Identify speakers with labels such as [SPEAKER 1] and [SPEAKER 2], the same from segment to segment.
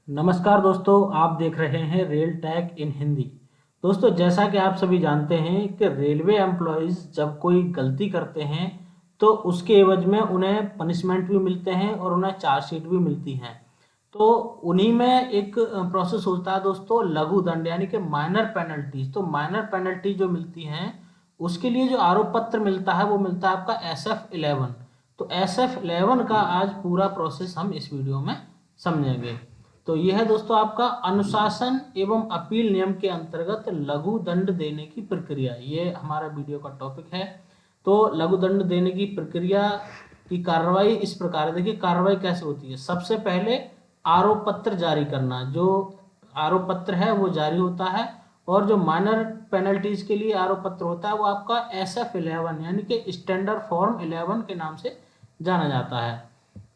[SPEAKER 1] नमस्कार दोस्तों, आप देख रहे हैं रेल टैग इन हिंदी। दोस्तों, जैसा कि आप सभी जानते हैं कि रेलवे एम्प्लॉयज़ जब कोई गलती करते हैं तो उसके एवज में उन्हें पनिशमेंट भी मिलते हैं और उन्हें चार्जशीट भी मिलती हैं। तो उन्हीं में एक प्रोसेस होता है दोस्तों, लघु दंड यानी कि माइनर पेनल्टीज। तो माइनर पेनल्टी जो मिलती हैं उसके लिए जो आरोप पत्र मिलता है वो मिलता है आपका SF11। तो SF11 का आज पूरा प्रोसेस हम इस वीडियो में समझेंगे। तो यह है दोस्तों आपका अनुशासन एवं अपील नियम के अंतर्गत लघु दंड देने की प्रक्रिया, ये हमारा वीडियो का टॉपिक है। तो लघु दंड देने की प्रक्रिया की कार्रवाई इस प्रकार है। देखिए कार्रवाई कैसे होती है। सबसे पहले आरोप पत्र जारी करना, जो आरोप पत्र है वो जारी होता है। और जो माइनर पेनल्टीज के लिए आरोप पत्र होता है वो आपका SF11 यानी कि स्टैंडर्ड फॉर्म 11 के नाम से जाना जाता है।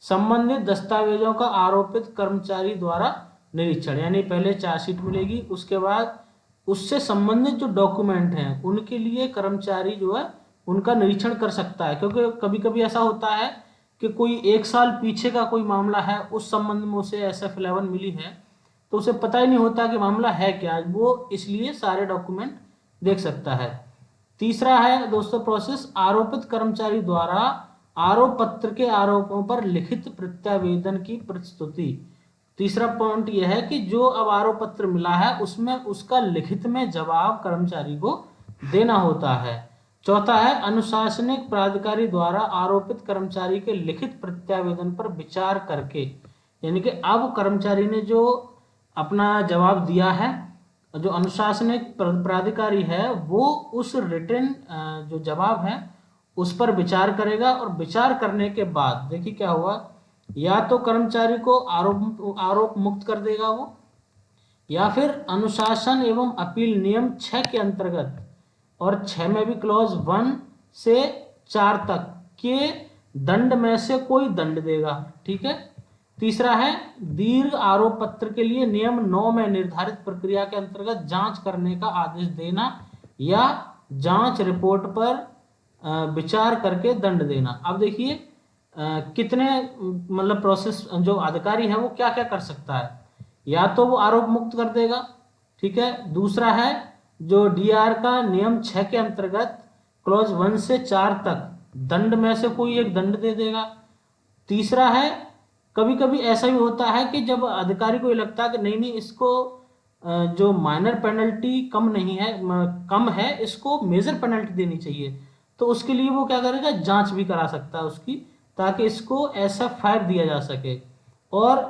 [SPEAKER 1] संबंधित दस्तावेजों का आरोपित कर्मचारी द्वारा निरीक्षण, यानी पहले चार्जशीट मिलेगी, उसके बाद उससे संबंधित जो डॉक्यूमेंट हैं उनके लिए कर्मचारी जो है उनका निरीक्षण कर सकता है। क्योंकि कभी कभी ऐसा होता है कि कोई 1 साल पीछे का कोई मामला है, उस संबंध में उसे SF11 मिली है तो उसे पता ही नहीं होता कि मामला है क्या, वो इसलिए सारे डॉक्यूमेंट देख सकता है। तीसरा है दोस्तों प्रोसेस, आरोपित कर्मचारी द्वारा आरोप पत्र के आरोपों पर लिखित प्रत्यावेदन की प्रस्तुति। तीसरा पॉइंट यह है कि जो अब आरोप पत्र मिला है उसमें उसका लिखित में जवाब कर्मचारी को देना होता है। चौथा है अनुशासनिक प्राधिकारी द्वारा आरोपित कर्मचारी के लिखित प्रत्यावेदन पर विचार करके, यानी कि अब कर्मचारी ने जो अपना जवाब दिया है, जो अनुशासनिक प्राधिकारी है वो उस रिटन जो जवाब है उस पर विचार करेगा। और विचार करने के बाद देखिए क्या हुआ, या तो कर्मचारी को आरोप मुक्त कर देगा वो, या फिर अनुशासन एवं अपील नियम 6 के अंतर्गत, और 6 में भी क्लॉज 1 से 4 तक के दंड में से कोई दंड देगा। ठीक है। तीसरा है दीर्घ आरोप पत्र के लिए नियम 9 में निर्धारित प्रक्रिया के अंतर्गत जांच करने का आदेश देना या जांच रिपोर्ट पर विचार करके दंड देना। अब देखिए कितने मतलब प्रोसेस जो अधिकारी है वो क्या क्या कर सकता है। या तो वो आरोप मुक्त कर देगा, ठीक है। दूसरा है जो DR का नियम 6 के अंतर्गत क्लॉज 1 से 4 तक दंड में से कोई एक दंड दे देगा। तीसरा है कभी कभी ऐसा भी होता है कि जब अधिकारी को ये लगता है कि नहीं नहीं इसको जो माइनर पेनल्टी कम नहीं है, कम है, इसको मेजर पेनल्टी देनी चाहिए, तो उसके लिए वो क्या करेगा, जांच भी करा सकता है उसकी, ताकि इसको SF5 दिया जा सके। और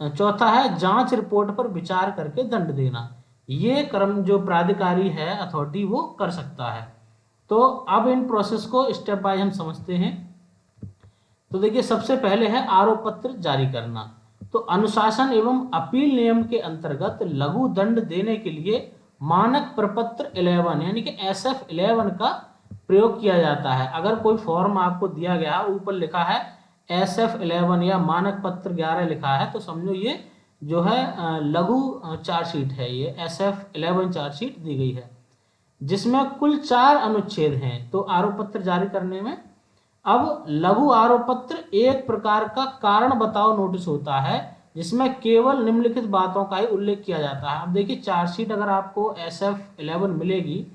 [SPEAKER 1] चौथा है जांच रिपोर्ट पर विचार करके दंड देना। ये कर्म जो प्राधिकारी है अथॉरिटी वो कर सकता है। तो अब इन प्रोसेस को स्टेप बाय हम समझते हैं। तो देखिए सबसे पहले है आरोप पत्र जारी करना। तो अनुशासन एवं अपील नियम के अंतर्गत लघु दंड देने के लिए मानक प्रपत्र 11 यानी कि SF11 का प्रयोग किया जाता है। अगर कोई फॉर्म आपको दिया गया ऊपर लिखा है SF11 या मानक पत्र 11 लिखा है तो समझो ये जो है लघु चार्जशीट है, ये SF11 चार्जशीट दी गई है जिसमें कुल 4 अनुच्छेद हैं। तो आरोप पत्र जारी करने में अब लघु आरोप पत्र एक प्रकार का कारण बताओ नोटिस होता है जिसमें केवल निम्नलिखित बातों का ही उल्लेख किया जाता है। अब देखिए चार्जशीट अगर आपको SF11 मिलेगी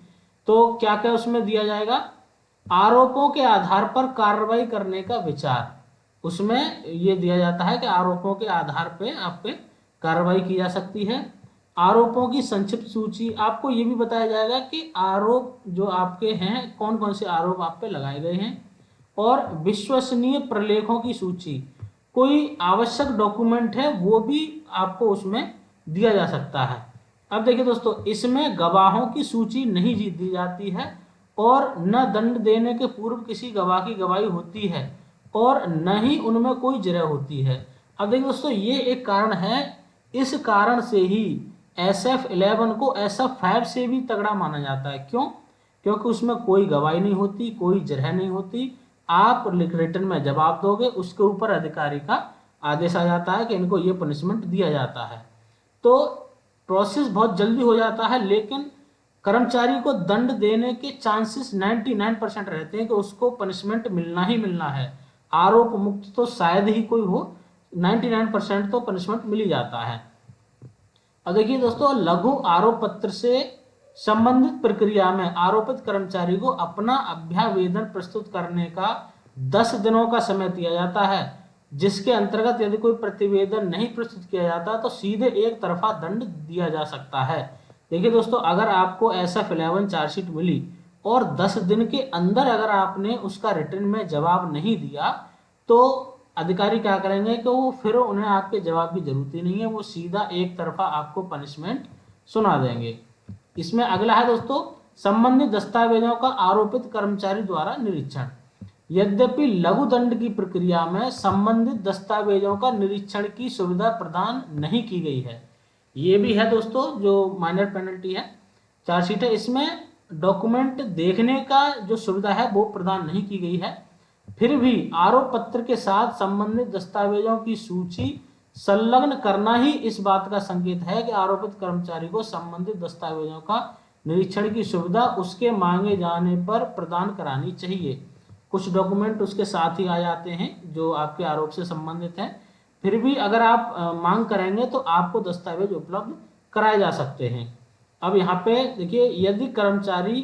[SPEAKER 1] तो क्या क्या उसमें दिया जाएगा, आरोपों के आधार पर कार्रवाई करने का विचार, उसमें ये दिया जाता है कि आरोपों के आधार पे आप पे कार्रवाई की जा सकती है। आरोपों की संक्षिप्त सूची, आपको ये भी बताया जाएगा कि आरोप जो आपके हैं कौन कौन से आरोप आप पे लगाए गए हैं। और विश्वसनीय प्रलेखों की सूची, कोई आवश्यक डॉक्यूमेंट है वो भी आपको उसमें दिया जा सकता है। अब देखिए दोस्तों इसमें गवाहों की सूची नहीं दी जाती है और न दंड देने के पूर्व किसी गवाह की गवाही होती है और न ही उनमें कोई जरह होती है। अब देखिए दोस्तों ये एक कारण है, इस कारण से ही SF11 को SF5 से भी तगड़ा माना जाता है। क्यों? क्योंकि उसमें कोई गवाही नहीं होती, कोई जरह नहीं होती, आप रिटर्न में जवाब दोगे, उसके ऊपर अधिकारी का आदेश आ जाता है कि इनको ये पनिशमेंट दिया जाता है। तो प्रोसेस बहुत जल्दी हो जाता है, लेकिन कर्मचारी को दंड देने के चांसेस 99% रहते हैं कि उसको पनिशमेंट मिलना ही मिलना है। आरोप मुक्त तो शायद ही कोई हो, 99% तो पनिशमेंट मिल ही जाता है। अब देखिए दोस्तों, लघु आरोप पत्र से संबंधित प्रक्रिया में आरोपित कर्मचारी को अपना अभ्यावेदन प्रस्तुत करने का 10 दिनों का समय दिया जाता है, जिसके अंतर्गत यदि कोई प्रतिवेदन नहीं प्रस्तुत किया जाता तो सीधे एक तरफा दंड दिया जा सकता है। देखिए दोस्तों, अगर आपको SF11 चार्जशीट मिली और 10 दिन के अंदर अगर आपने उसका रिटर्न में जवाब नहीं दिया तो अधिकारी क्या करेंगे कि वो फिर उन्हें आपके जवाब की जरूरत ही नहीं है, वो सीधा एक तरफा आपको पनिशमेंट सुना देंगे। इसमें अगला है दोस्तों, संबंधित दस्तावेजों का आरोपित कर्मचारी द्वारा निरीक्षण। यद्यपि लघु दंड की प्रक्रिया में संबंधित दस्तावेजों का निरीक्षण की सुविधा प्रदान नहीं की गई है। ये भी है दोस्तों जो माइनर पेनल्टी है, चार्जशीट है, इसमें डॉक्यूमेंट देखने का जो सुविधा है वो प्रदान नहीं की गई है। फिर भी आरोप पत्र के साथ संबंधित दस्तावेजों की सूची संलग्न करना ही इस बात का संकेत है कि आरोपित कर्मचारी को संबंधित दस्तावेजों का निरीक्षण की सुविधा उसके मांगे जाने पर प्रदान करानी चाहिए। कुछ डॉक्यूमेंट उसके साथ ही आ जाते हैं जो आपके आरोप से संबंधित हैं, फिर भी अगर आप मांग करेंगे तो आपको दस्तावेज उपलब्ध कराए जा सकते हैं। अब यहाँ पे देखिए, यदि कर्मचारी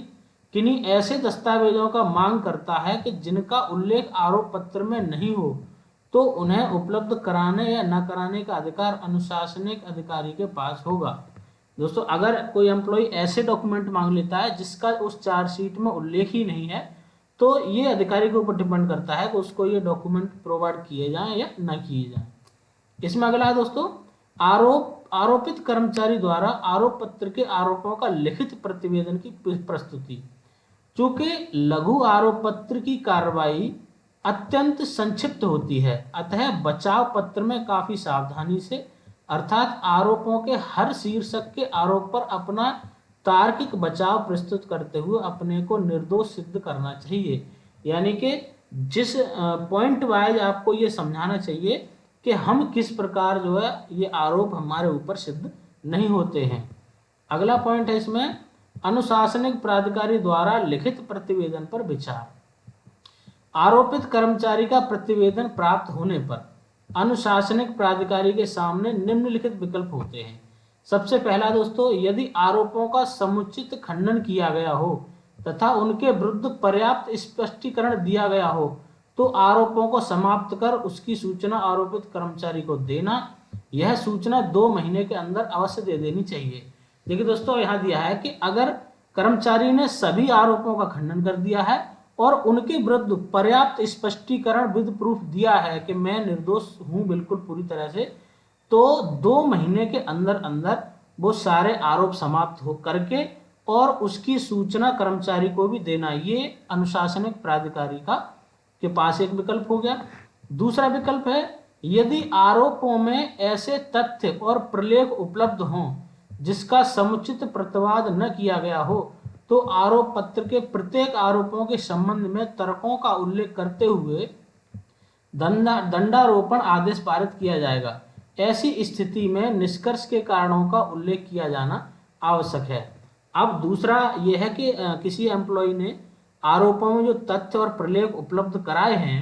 [SPEAKER 1] किन्हीं ऐसे दस्तावेजों का मांग करता है कि जिनका उल्लेख आरोप पत्र में नहीं हो तो उन्हें उपलब्ध कराने या न कराने का अधिकार अनुशासनिक अधिकारी के पास होगा। दोस्तों, अगर कोई एम्प्लॉय ऐसे डॉक्यूमेंट मांग लेता है जिसका उस चार्जशीट में उल्लेख ही नहीं है तो ये अधिकारी के ऊपर डिपेंड करता है कि उसको ये डॉक्यूमेंट प्रोवाइड किए जाएं या न किए जाएं। इसमें अगला है दोस्तों, आरोपित कर्मचारी द्वारा आरोप पत्र के आरोपों का लिखित प्रतिवेदन की प्रस्तुति। चूंकि लघु आरोप पत्र की कार्रवाई अत्यंत संक्षिप्त होती है, अतः बचाव पत्र में काफी सावधानी से अर्थात आरोपों के हर शीर्षक के आरोप पर अपना तार्किक बचाव प्रस्तुत करते हुए अपने को निर्दोष सिद्ध करना चाहिए। यानी कि जिस पॉइंट वाइज आपको ये समझाना चाहिए कि हम किस प्रकार जो है ये आरोप हमारे ऊपर सिद्ध नहीं होते हैं। अगला पॉइंट है इसमें, अनुशासनिक प्राधिकारी द्वारा लिखित प्रतिवेदन पर विचार। आरोपित कर्मचारी का प्रतिवेदन प्राप्त होने पर अनुशासनिक प्राधिकारी के सामने निम्नलिखित विकल्प होते हैं। सबसे पहला दोस्तों, यदि आरोपों का समुचित खंडन किया गया हो तथा उनके विरुद्ध पर्याप्त स्पष्टीकरण दिया गया हो तो आरोपों को समाप्त कर उसकी सूचना आरोपित कर्मचारी को देना। यह सूचना 2 महीने के अंदर अवश्य दे देनी चाहिए। देखिए दोस्तों, यहाँ दिया है कि अगर कर्मचारी ने सभी आरोपों का खंडन कर दिया है और उनके विरुद्ध पर्याप्त स्पष्टीकरण विद प्रूफ दिया है कि मैं निर्दोष हूं बिल्कुल पूरी तरह से, तो 2 महीने के अंदर अंदर वो सारे आरोप समाप्त हो करके और उसकी सूचना कर्मचारी को भी देना। ये अनुशासनिक प्राधिकारी का के पास एक विकल्प हो गया। दूसरा विकल्प है, यदि आरोपों में ऐसे तथ्य और प्रलेख उपलब्ध हों जिसका समुचित प्रतिवाद न किया गया हो तो आरोप पत्र के प्रत्येक आरोपों के संबंध में तर्कों का उल्लेख करते हुए दंडारोपण आदेश पारित किया जाएगा। ऐसी स्थिति में निष्कर्ष के कारणों का उल्लेख किया जाना आवश्यक है। अब दूसरा यह है कि किसी एम्प्लॉय ने आरोपों में जो तथ्य और प्रलेख उपलब्ध कराए हैं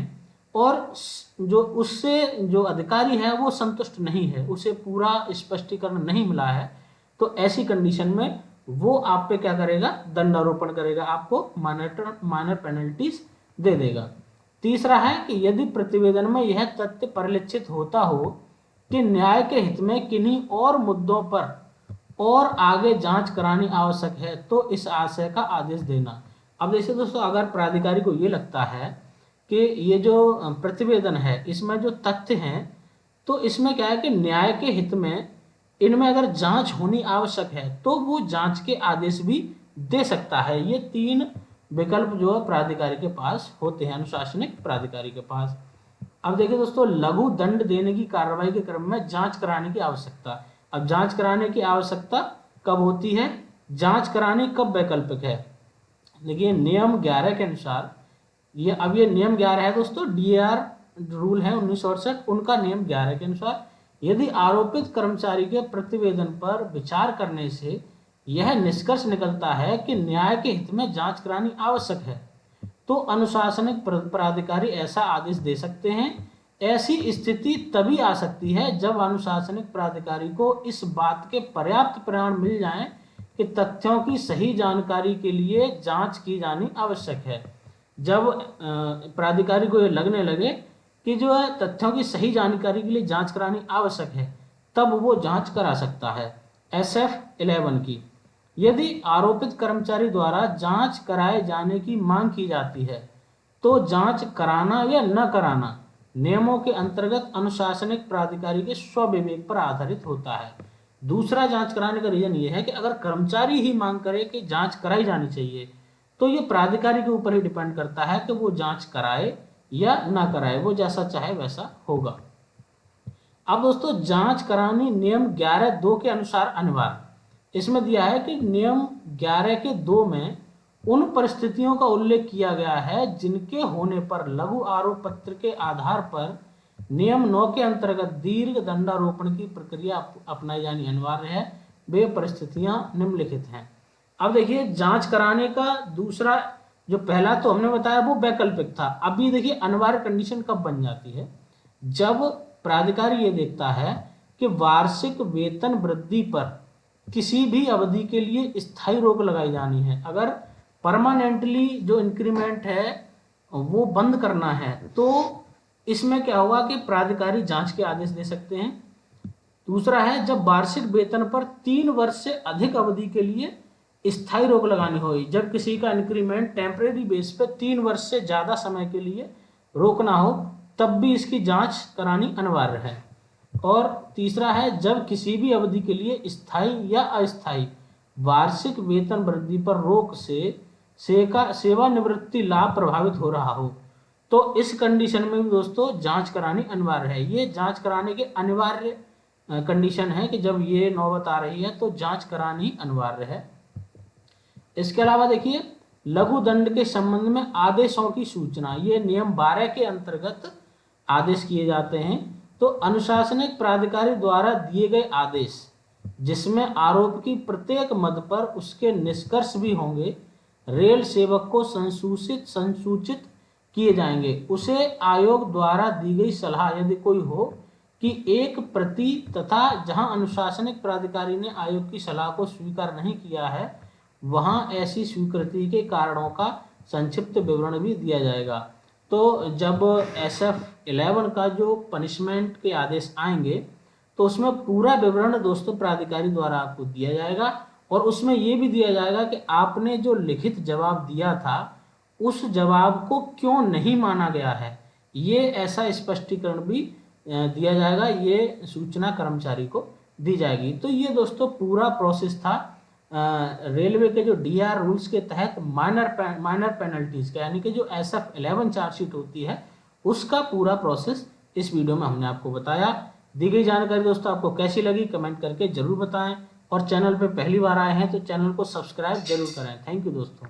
[SPEAKER 1] और जो उससे जो अधिकारी है वो संतुष्ट नहीं है, उसे पूरा स्पष्टीकरण नहीं मिला है, तो ऐसी कंडीशन में वो आप पे क्या करेगा, दंडारोपण करेगा, आपको माइनर पेनल्टीज दे देगा। तीसरा है कि यदि प्रतिवेदन में यह तथ्य परिलक्षित होता हो कि न्याय के हित में किन्हीं और मुद्दों पर और आगे जांच करानी आवश्यक है तो इस आशय का आदेश देना। अब जैसे दोस्तों, अगर प्राधिकारी को ये लगता है कि ये जो प्रतिवेदन है इसमें जो तथ्य हैं तो इसमें क्या है कि न्याय के हित में इनमें अगर जांच होनी आवश्यक है तो वो जांच के आदेश भी दे सकता है। ये 3 विकल्प जो है प्राधिकारी के पास होते हैं, अनुशासनिक प्राधिकारी के पास। अब देखिए दोस्तों, लघु दंड देने की कार्रवाई के क्रम में जांच कराने की आवश्यकता। अब जांच कराने की आवश्यकता कब होती है, जांच करानी कब वैकल्पिक है। देखिए नियम 11 के अनुसार, ये नियम 11 है दोस्तों, DAR रूल है 1968, उनका नियम 11 के अनुसार यदि आरोपित कर्मचारी के प्रतिवेदन पर विचार करने से यह निष्कर्ष निकलता है कि न्याय के हित में जांच करानी आवश्यक है तो अनुशासनिक प्राधिकारी ऐसा आदेश दे सकते हैं ऐसी स्थिति तभी आ सकती है जब अनुशासनिक प्राधिकारी को इस बात के पर्याप्त प्रमाण मिल जाएं कि तथ्यों की सही जानकारी के लिए जांच की जानी आवश्यक है। जब प्राधिकारी को ये लगने लगे कि जो है तथ्यों की सही जानकारी के लिए जांच करानी आवश्यक है, तब वो जांच करा सकता है। SF11 की, यदि आरोपित कर्मचारी द्वारा जांच कराए जाने की मांग की जाती है तो जांच कराना या न कराना नियमों के अंतर्गत अनुशासनिक प्राधिकारी के स्वविवेक पर आधारित होता है। दूसरा जांच कराने का रीजन ये है कि अगर कर्मचारी ही मांग करे कि जांच कराई जानी चाहिए तो ये प्राधिकारी के ऊपर ही डिपेंड करता है कि वो जांच कराए या ना कराए, वो जैसा चाहे वैसा होगा। अब दोस्तों जांच करानी नियम 11(2) के अनुसार अनिवार्य। इसमें दिया है कि नियम 11 के 2 में उन परिस्थितियों का उल्लेख किया गया है जिनके होने पर लघु आरोप पत्र के आधार पर नियम 9 के अंतर्गत दीर्घ दंडारोपण की प्रक्रिया अपनाई जानी अनिवार्य है। वे परिस्थितियां निम्नलिखित हैं। अब देखिए जांच कराने का दूसरा, जो पहला तो हमने बताया वो वैकल्पिक था। अभी देखिए अनिवार्य कंडीशन कब बन जाती है, जब प्राधिकारी ये देखता है कि वार्षिक वेतन वृद्धि पर किसी भी अवधि के लिए स्थायी रोक लगाई जानी है। अगर परमानेंटली जो इंक्रीमेंट है वो बंद करना है तो इसमें क्या होगा कि प्राधिकारी जांच के आदेश दे सकते हैं। दूसरा है जब वार्षिक वेतन पर 3 वर्ष से अधिक अवधि के लिए स्थायी रोक लगानी होगी। जब किसी का इंक्रीमेंट टेम्परेरी बेस पे 3 वर्ष से ज्यादा समय के लिए रोकना हो तब भी इसकी जांच करानी अनिवार्य है। और तीसरा है जब किसी भी अवधि के लिए स्थायी या अस्थायी वार्षिक वेतन वृद्धि पर रोक से सेवानिवृत्ति लाभ प्रभावित हो रहा हो तो इस कंडीशन में भी दोस्तों जांच करानी अनिवार्य है। ये जांच कराने के अनिवार्य कंडीशन है कि जब ये नौबत आ रही है तो जांच करानी अनिवार्य है। इसके अलावा देखिए लघु दंड के संबंध में आदेशों की सूचना, ये नियम 12 के अंतर्गत आदेश किए जाते हैं। तो अनुशासनिक प्राधिकारी द्वारा दिए गए आदेश जिसमें आरोप की प्रत्येक मद पर उसके निष्कर्ष भी होंगे, रेल सेवक को संसूचित किए जाएंगे। उसे आयोग द्वारा दी गई सलाह यदि कोई हो कि एक प्रति तथा जहां अनुशासनिक प्राधिकारी ने आयोग की सलाह को स्वीकार नहीं किया है वहां ऐसी स्वीकृति के कारणों का संक्षिप्त विवरण भी दिया जाएगा। तो जब SF11 का जो पनिशमेंट के आदेश आएंगे तो उसमें पूरा विवरण दोस्तों प्राधिकारी द्वारा आपको दिया जाएगा और उसमें ये भी दिया जाएगा कि आपने जो लिखित जवाब दिया था उस जवाब को क्यों नहीं माना गया है, ये ऐसा स्पष्टीकरण भी दिया जाएगा। ये सूचना कर्मचारी को दी जाएगी। तो ये दोस्तों पूरा प्रोसेस था रेलवे के जो DR रूल्स के तहत माइनर पेनल्टीज का, यानी कि जो SF11 चार्जशीट होती है उसका पूरा प्रोसेस इस वीडियो में हमने आपको बताया। दी गई जानकारी दोस्तों आपको कैसी लगी कमेंट करके जरूर बताएं और चैनल पे पहली बार आए हैं तो चैनल को सब्सक्राइब जरूर करें। थैंक यू दोस्तों।